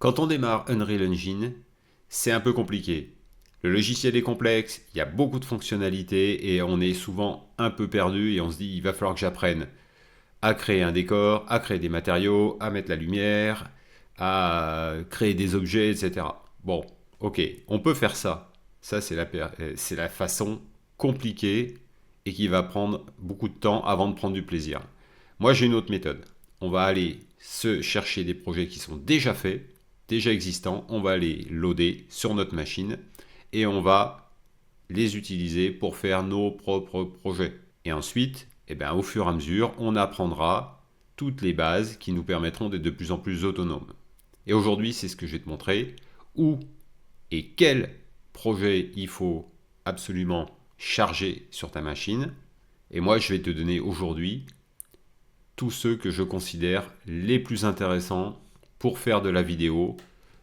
Quand on démarre Unreal Engine, c'est un peu compliqué. Le logiciel est complexe, il y a beaucoup de fonctionnalités et on est souvent un peu perdu et on se dit il va falloir que j'apprenne à créer un décor, à créer des matériaux, à mettre la lumière, à créer des objets, etc. Bon, ok, on peut faire ça. Ça, c'est la façon compliquée et qui va prendre beaucoup de temps avant de prendre du plaisir. Moi, j'ai une autre méthode. On va aller se chercher des projets qui sont déjà faits, déjà existants. On va les loader sur notre machine et on va les utiliser pour faire nos propres projets. Et ensuite, au fur et à mesure, on apprendra toutes les bases qui nous permettront d'être de plus en plus autonomes. Et aujourd'hui, c'est ce que je vais te montrer. Où et quel projet il faut absolument charger sur ta machine. Et moi, je vais te donner aujourd'hui tous ceux que je considère les plus intéressants pour faire de la vidéo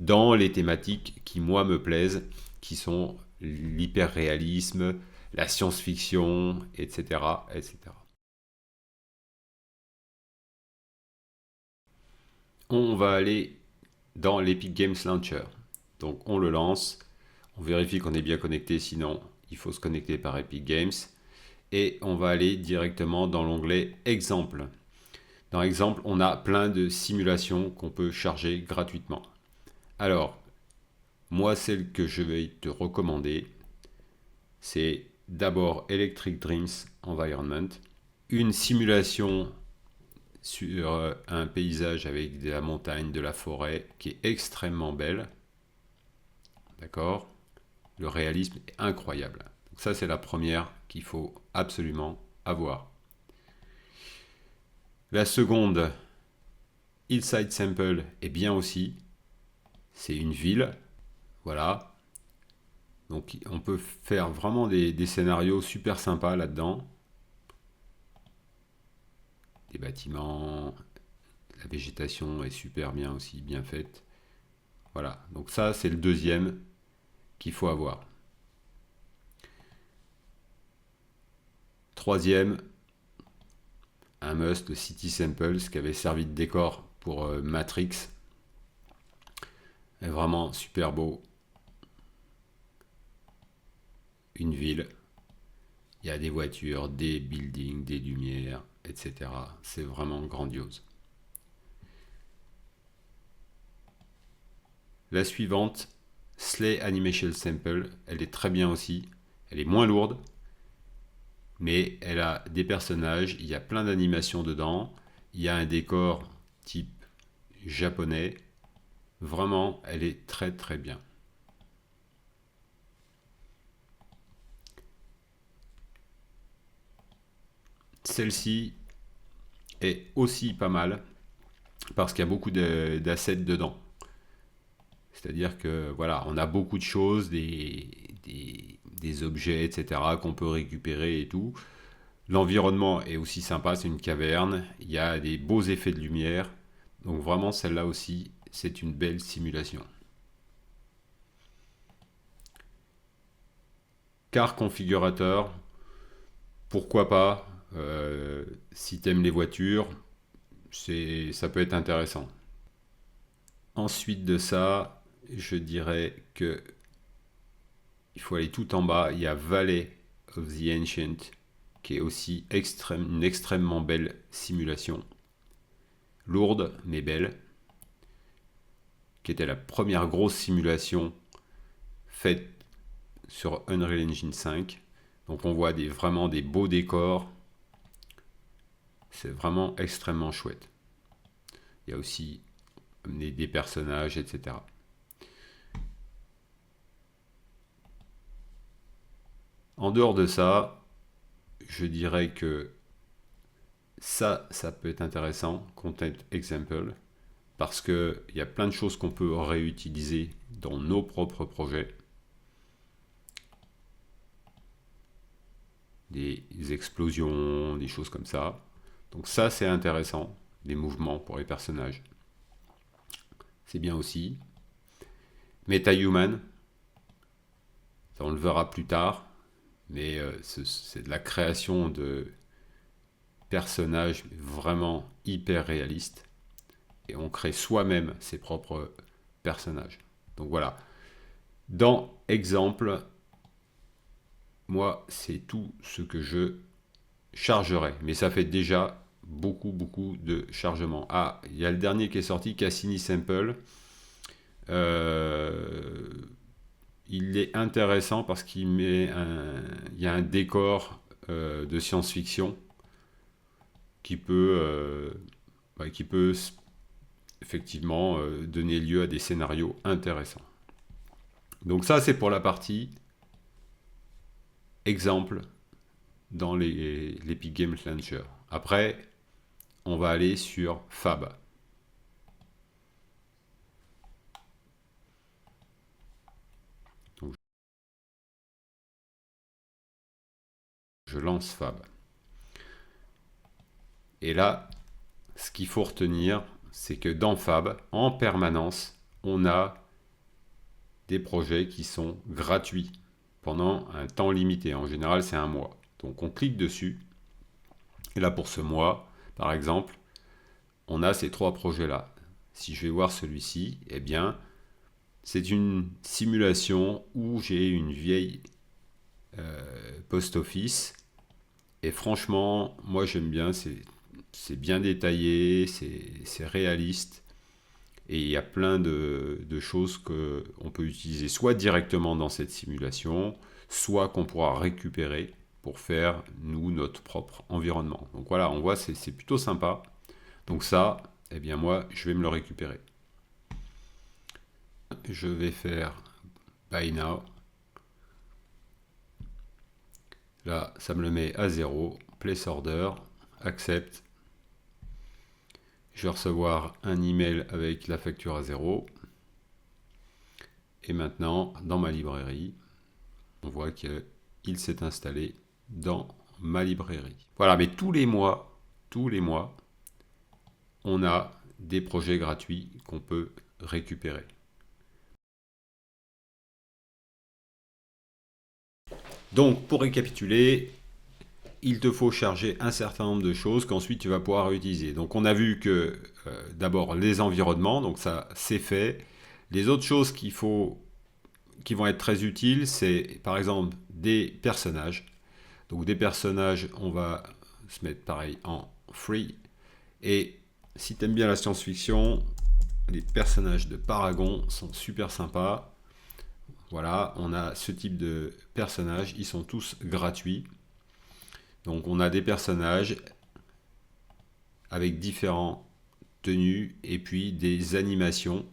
dans les thématiques qui, moi, me plaisent, qui sont l'hyperréalisme, la science-fiction, etc., etc. On va aller dans l'Epic Games Launcher. Donc on le lance, on vérifie qu'on est bien connecté, sinon il faut se connecter par Epic Games. Et on va aller directement dans l'onglet Exemple. Dans Exemple, on a plein de simulations qu'on peut charger gratuitement. Alors, moi, celle que je vais te recommander, c'est d'abord Electric Dreams Environment, une simulation sur un paysage avec de la montagne, de la forêt, qui est extrêmement belle. D'accord? Le réalisme est incroyable. Donc ça, c'est la première qu'il faut absolument avoir. La seconde, Hillside Sample, est bien aussi. C'est une ville. Voilà. Donc on peut faire vraiment des scénarios super sympas là-dedans. Des bâtiments, la végétation est super bien aussi, bien faite. Voilà. Donc ça, c'est le deuxième qu'il faut avoir. Troisième, un must, le City Samples, qui avait servi de décor pour Matrix. Est vraiment super beau. Une ville. Il y a des voitures, des buildings, des lumières, etc. C'est vraiment grandiose. La suivante, Slay Animation Sample, elle est très bien aussi. Elle est moins lourde, mais elle a des personnages, il y a plein d'animations dedans. Il y a un décor type japonais. Vraiment, elle est très très bien. Celle-ci est aussi pas mal parce qu'il y a beaucoup d'assets dedans. C'est-à-dire que voilà, on a beaucoup de choses, des objets, etc., qu'on peut récupérer et tout. L'environnement est aussi sympa, c'est une caverne, il y a des beaux effets de lumière. Donc vraiment, celle-là aussi, c'est une belle simulation. Car configurateur, pourquoi pas, si t'aimes les voitures, ça peut être intéressant. Ensuite de ça, je dirais que il faut aller tout en bas. Il y a Valley of the Ancient, qui est aussi une extrêmement belle simulation. Lourde, mais belle. Qui était la première grosse simulation faite sur Unreal Engine 5. Donc on voit vraiment des beaux décors. C'est vraiment extrêmement chouette. Il y a aussi des personnages, etc. En dehors de ça, je dirais que ça peut être intéressant, Content Example, parce qu'il y a plein de choses qu'on peut réutiliser dans nos propres projets. Des explosions, des choses comme ça. Donc ça, c'est intéressant, des mouvements pour les personnages. C'est bien aussi. MetaHuman, ça on le verra plus tard, mais c'est de la création de personnages vraiment hyper réalistes. Et on crée soi-même ses propres personnage. Donc voilà. Dans exemple, moi, c'est tout ce que je chargerai. Mais ça fait déjà beaucoup de chargement. Ah, il y a le dernier qui est sorti, Cassini Sample. Il est intéressant parce qu'il y a un décor de science-fiction qui peut effectivement donner lieu à des scénarios intéressants. Donc ça, c'est pour la partie exemple dans l'Epic Games Launcher. Après, on va aller sur Fab. Donc, je lance Fab. Et là, ce qu'il faut retenir, c'est que dans Fab, en permanence, on a des projets qui sont gratuits pendant un temps limité. En général, c'est un mois. Donc on clique dessus. Et là, pour ce mois, par exemple, on a ces 3 projets-là. Si je vais voir celui-ci, eh bien, c'est une simulation où j'ai une vieille post-office. Et franchement, moi j'aime bien, c'est bien détaillé, c'est réaliste. Et il y a plein de choses qu'on peut utiliser soit directement dans cette simulation, soit qu'on pourra récupérer pour faire, nous, notre propre environnement. Donc voilà, on voit, c'est plutôt sympa. Donc ça, eh bien moi, je vais me le récupérer. Je vais faire Buy Now. Là, ça me le met à 0. Place Order. Accepte. Je vais recevoir un email avec la facture à 0. Et maintenant, dans ma librairie, on voit qu'il s'est installé dans ma librairie. Voilà, mais tous les mois, on a des projets gratuits qu'on peut récupérer. Donc, pour récapituler, il te faut charger un certain nombre de choses qu'ensuite tu vas pouvoir utiliser. Donc, on a vu que d'abord les environnements, donc ça c'est fait. Les autres choses qui vont être très utiles, c'est par exemple des personnages. Donc des personnages, on va se mettre pareil en free. Et si tu aimes bien la science-fiction, les personnages de Paragon sont super sympas. Voilà, on a ce type de personnages, ils sont tous gratuits. Donc on a des personnages avec différents tenues et puis des animations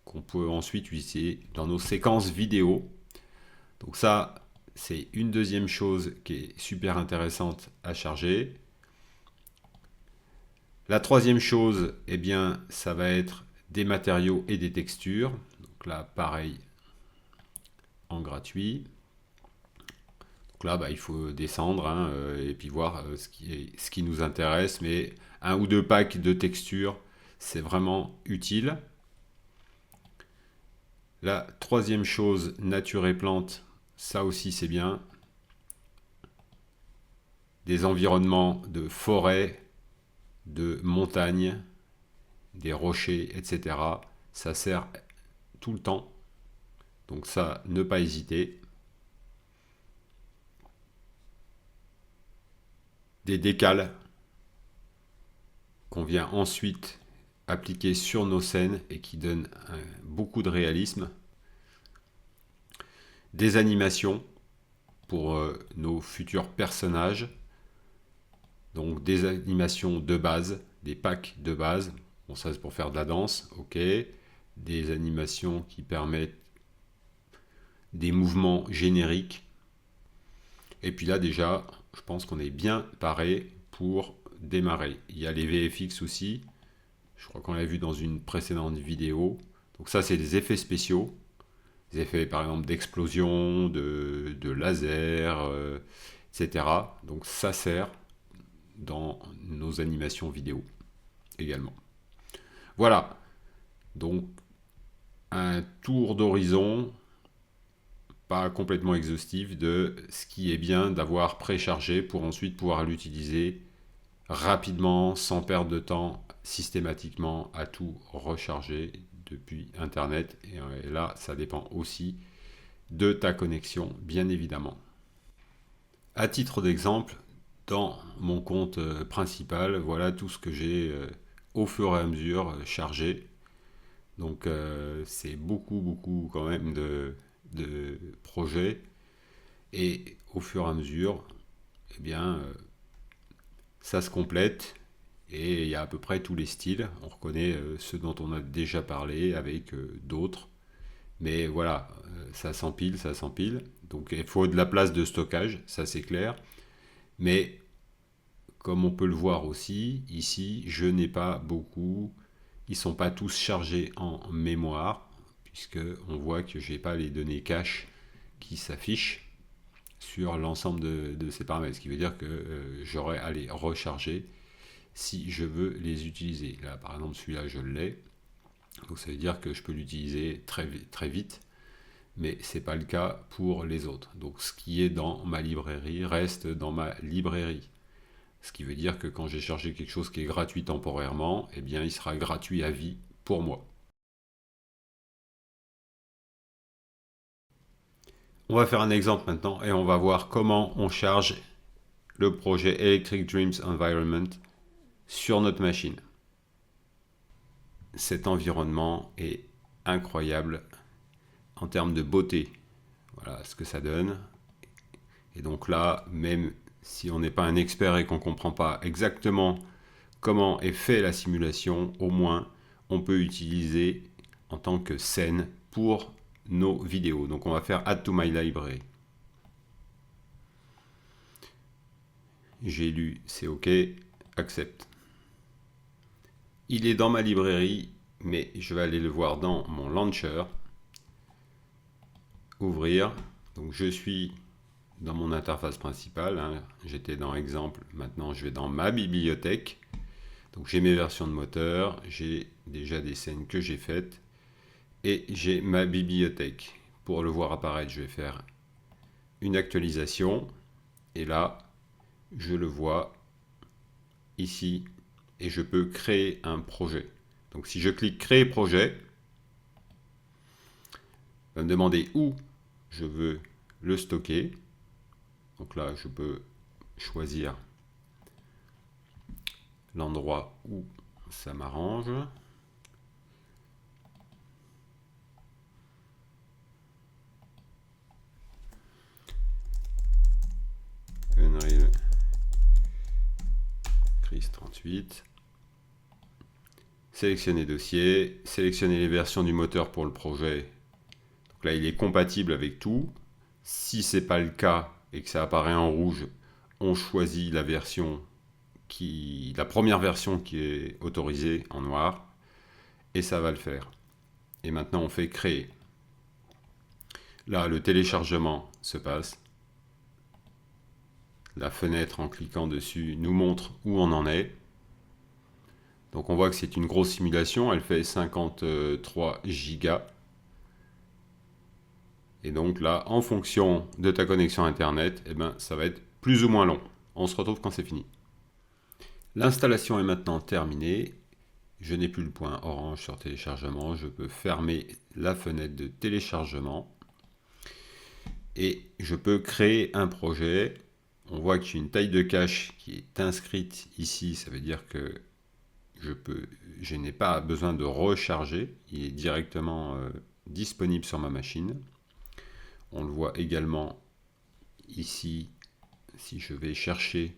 qu'on peut ensuite utiliser dans nos séquences vidéo. Donc ça, c'est une deuxième chose qui est super intéressante à charger. La troisième chose, eh bien, ça va être des matériaux et des textures. Donc là, pareil, en gratuit. Donc là, il faut descendre hein, et puis voir ce qui nous intéresse. Mais 1 ou 2 packs de textures, c'est vraiment utile. La troisième chose, nature et plantes, ça aussi c'est bien. Des environnements de forêt, de montagne, des rochers, etc. Ça sert tout le temps. Donc ça, ne pas hésiter. Des décals qu'on vient ensuite appliquer sur nos scènes et qui donnent beaucoup de réalisme. Des animations pour nos futurs personnages. Donc des animations de base, des packs de base. Bon, ça c'est pour faire de la danse, ok. Des animations qui permettent des mouvements génériques. Et puis là déjà, je pense qu'on est bien paré pour démarrer. Il y a les VFX aussi. Je crois qu'on l'a vu dans une précédente vidéo. Donc ça, c'est des effets spéciaux. Des effets, par exemple, d'explosion, de laser, etc. Donc ça sert dans nos animations vidéo également. Voilà. Donc, un tour d'horizon, pas complètement exhaustif, de ce qui est bien d'avoir préchargé pour ensuite pouvoir l'utiliser rapidement, sans perdre de temps, systématiquement, à tout recharger depuis Internet. Et là, ça dépend aussi de ta connexion, bien évidemment. À titre d'exemple, dans mon compte principal, voilà tout ce que j'ai au fur et à mesure chargé. Donc c'est beaucoup quand même de projets. Et au fur et à mesure, eh bien, ça se complète. Et il y a à peu près tous les styles. On reconnaît ceux dont on a déjà parlé avec d'autres. Mais voilà, ça s'empile, ça s'empile. Donc il faut de la place de stockage, ça c'est clair. Mais comme on peut le voir aussi, ici, je n'ai pas beaucoup. Ils ne sont pas tous chargés en mémoire, puisque on voit que je n'ai pas les données cache qui s'affichent sur l'ensemble de ces paramètres. Ce qui veut dire que j'aurai à les recharger si je veux les utiliser. Là, par exemple, celui-là, je l'ai. Donc ça veut dire que je peux l'utiliser très vite, mais ce n'est pas le cas pour les autres. Donc ce qui est dans ma librairie reste dans ma librairie. Ce qui veut dire que quand j'ai chargé quelque chose qui est gratuit temporairement, eh bien il sera gratuit à vie pour moi. On va faire un exemple maintenant et on va voir comment on charge le projet Electric Dreams Environment sur notre machine. Cet environnement est incroyable en termes de beauté. Voilà ce que ça donne. Et donc là, même si on n'est pas un expert et qu'on ne comprend pas exactement comment est fait la simulation, au moins on peut utiliser en tant que scène pour nos vidéos. Donc on va faire Add to my library. J'ai lu, c'est OK, accepte. Il est dans ma librairie, mais je vais aller le voir dans mon launcher. Ouvrir. Donc je suis dans mon interface principale. Hein. J'étais dans exemple, maintenant je vais dans ma bibliothèque. Donc j'ai mes versions de moteur, j'ai déjà des scènes que j'ai faites et j'ai ma bibliothèque. Pour le voir apparaître, je vais faire une actualisation et là, je le vois ici et je peux créer un projet. Donc si je clique créer projet, il va me demander où je veux le stocker. Donc là, je peux choisir l'endroit où ça m'arrange. Unreal Chris 38. Sélectionner dossier, sélectionner les versions du moteur pour le projet. Donc là, il est compatible avec tout. Si ce n'est pas le cas et que ça apparaît en rouge, on choisit la première version qui est autorisée en noir et ça va le faire. Et maintenant, on fait créer. Là, le téléchargement se passe. La fenêtre, en cliquant dessus, nous montre où on en est. Donc on voit que c'est une grosse simulation, elle fait 53 gigas. Et donc là, en fonction de ta connexion Internet, eh ben, ça va être plus ou moins long. On se retrouve quand c'est fini. L'installation est maintenant terminée. Je n'ai plus le point orange sur téléchargement. Je peux fermer la fenêtre de téléchargement. Et je peux créer un projet. On voit que j'ai une taille de cache qui est inscrite ici. Ça veut dire que je n'ai pas besoin de recharger. Il est directement disponible sur ma machine. On le voit également ici. Si je vais chercher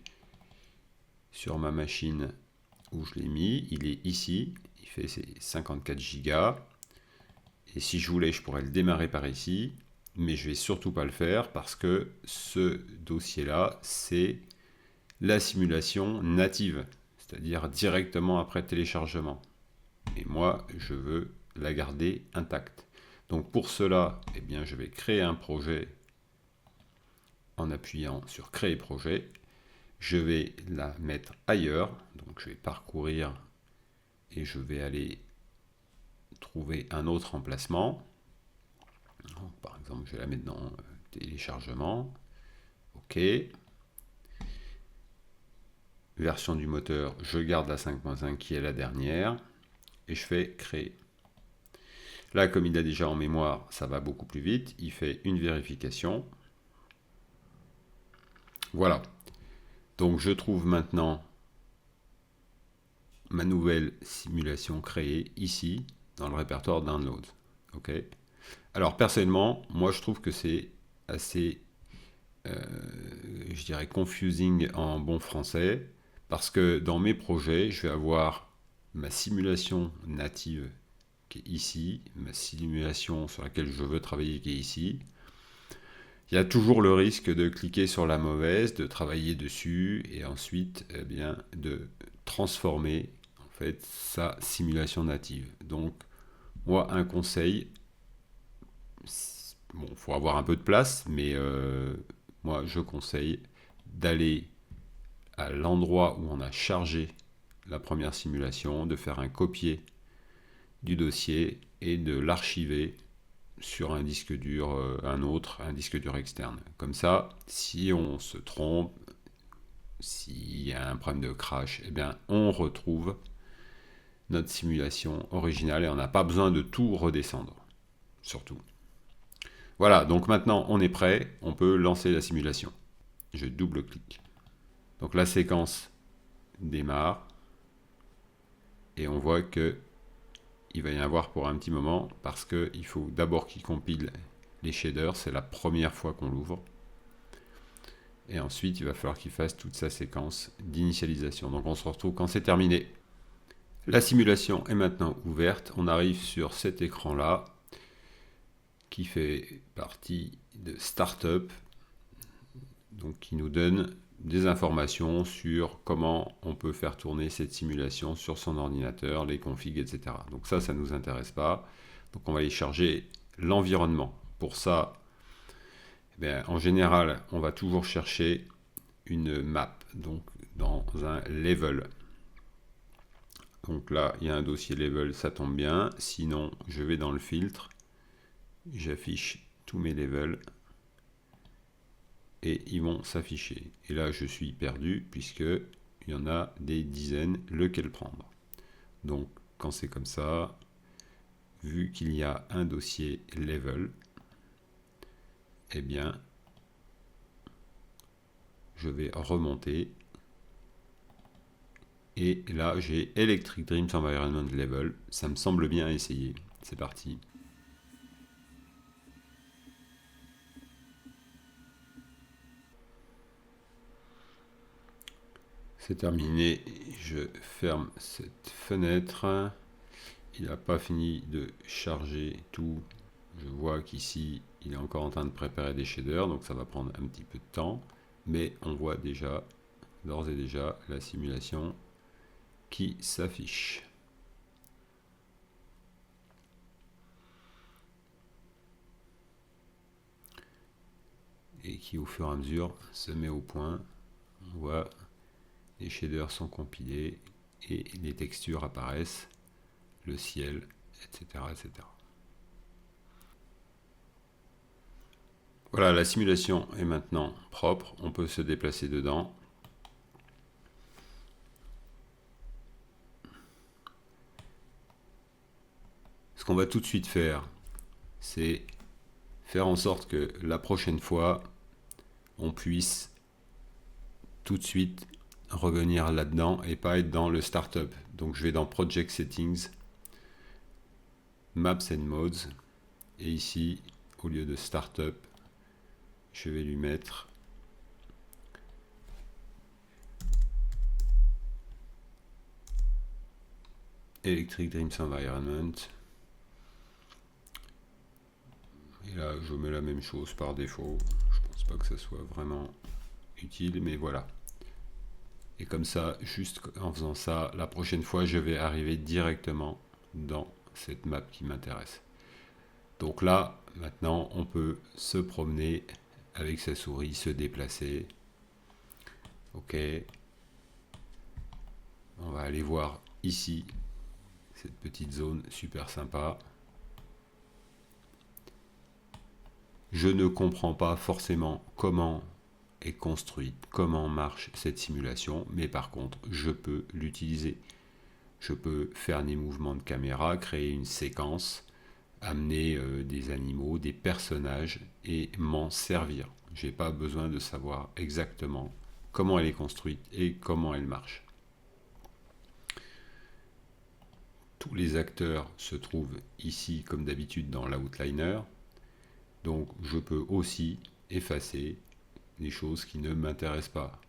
sur ma machine où je l'ai mis, il est ici. Il fait ses 54 gigas. Et si je voulais, je pourrais le démarrer par ici. Mais je ne vais surtout pas le faire parce que ce dossier-là, c'est la simulation native, c'est-à-dire directement après téléchargement. Et moi, je veux la garder intacte. Donc pour cela, eh bien, je vais créer un projet en appuyant sur créer projet. Je vais la mettre ailleurs. Donc je vais parcourir et je vais aller trouver un autre emplacement. Par exemple, je vais la mettre dans téléchargement. OK. Version du moteur, je garde la 5.5 qui est la dernière. Et je fais créer. Là, comme il a déjà en mémoire, ça va beaucoup plus vite. Il fait une vérification. Voilà. Donc je trouve maintenant ma nouvelle simulation créée ici, dans le répertoire Downloads. Ok. Alors personnellement, moi je trouve que c'est assez, je dirais, confusing en bon français, parce que dans mes projets, je vais avoir ma simulation native qui est ici, ma simulation sur laquelle je veux travailler qui est ici. Il y a toujours le risque de cliquer sur la mauvaise, de travailler dessus et ensuite eh bien, de transformer en fait sa simulation native. Donc moi un conseil, bon, il faut avoir un peu de place, mais moi je conseille d'aller à l'endroit où on a chargé la première simulation, de faire un copier du dossier et de l'archiver sur un disque dur, un disque dur externe. Comme ça, si on se trompe, s'il y a un problème de crash, eh bien, on retrouve notre simulation originale et on n'a pas besoin de tout redescendre, surtout. Voilà, donc maintenant on est prêt, on peut lancer la simulation. Je double-clique. Donc la séquence démarre et on voit que il va y en avoir pour un petit moment parce qu'il faut d'abord qu'il compile les shaders, c'est la première fois qu'on l'ouvre. Et ensuite, il va falloir qu'il fasse toute sa séquence d'initialisation. Donc on se retrouve quand c'est terminé. La simulation est maintenant ouverte. On arrive sur cet écran-là qui fait partie de Startup, donc qui nous donne des informations sur comment on peut faire tourner cette simulation sur son ordinateur, les configs, etc. Donc ça ne nous intéresse pas. Donc on va aller charger l'environnement. Pour ça, eh bien, en général, on va toujours chercher une map, donc dans un level. Donc là, il y a un dossier level, ça tombe bien. Sinon, je vais dans le filtre, j'affiche tous mes levels et ils vont s'afficher. Et là, je suis perdu puisque il y en a des dizaines, lequel prendre. Donc, quand c'est comme ça, vu qu'il y a un dossier level, eh bien, je vais remonter. Et là, j'ai Electric Dreams Environment Level. Ça me semble bien essayer. C'est parti. C'est terminé. Je ferme cette fenêtre. Il n'a pas fini de charger tout. Je vois qu'ici, il est encore en train de préparer des shaders, donc ça va prendre un petit peu de temps. Mais on voit déjà, d'ores et déjà, la simulation qui s'affiche. Et qui au fur et à mesure se met au point. On voit les shaders sont compilés et les textures apparaissent, le ciel, etc. etc. Voilà, la simulation est maintenant propre, on peut se déplacer dedans. Ce qu'on va tout de suite faire, c'est faire en sorte que la prochaine fois, on puisse tout de suite revenir là-dedans et pas être dans le startup. Donc je vais dans Project Settings, Maps and Modes, et ici, au lieu de startup, je vais lui mettre Electric Dreams Environment. Et là, je mets la même chose par défaut. Je pense pas que ça soit vraiment utile, mais voilà. Et comme ça, juste en faisant ça, la prochaine fois, je vais arriver directement dans cette map qui m'intéresse. Donc là, maintenant, on peut se promener avec sa souris, se déplacer. Ok. On va aller voir ici cette petite zone super sympa. Je ne comprends pas forcément comment est construite, comment marche cette simulation, mais par contre, je peux l'utiliser. Je peux faire des mouvements de caméra, créer une séquence, amener des animaux, des personnages et m'en servir. J'ai pas besoin de savoir exactement comment elle est construite et comment elle marche. Tous les acteurs se trouvent ici comme d'habitude dans l'outliner, donc je peux aussi effacer des choses qui ne m'intéressent pas.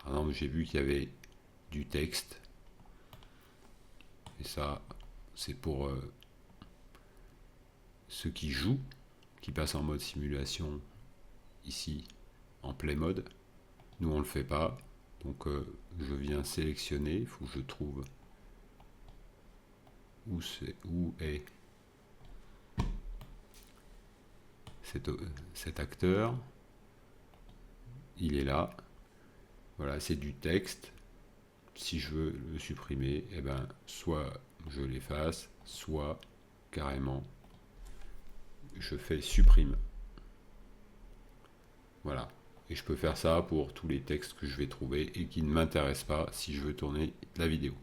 Par exemple, j'ai vu qu'il y avait du texte, et ça c'est pour ceux qui jouent, qui passent en mode simulation ici en play mode. Nous on le fait pas, donc je viens sélectionner, il faut que je trouve où est cet acteur. Il est là, voilà, c'est du texte. Si je veux le supprimer, eh ben, soit je l'efface, soit carrément je fais supprime. Voilà. Et je peux faire ça pour tous les textes que je vais trouver et qui ne m'intéressent pas si je veux tourner la vidéo.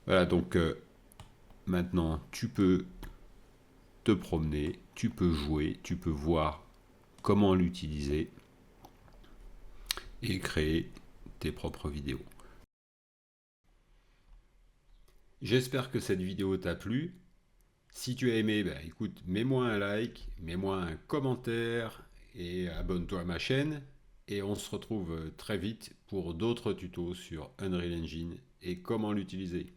Voilà, donc maintenant tu peux te promener, tu peux jouer, tu peux voir comment l'utiliser et créer tes propres vidéos. J'espère que cette vidéo t'a plu. Si tu as aimé, bah, écoute, mets-moi un like, mets-moi un commentaire et abonne-toi à ma chaîne. Et on se retrouve très vite pour d'autres tutos sur Unreal Engine et comment l'utiliser.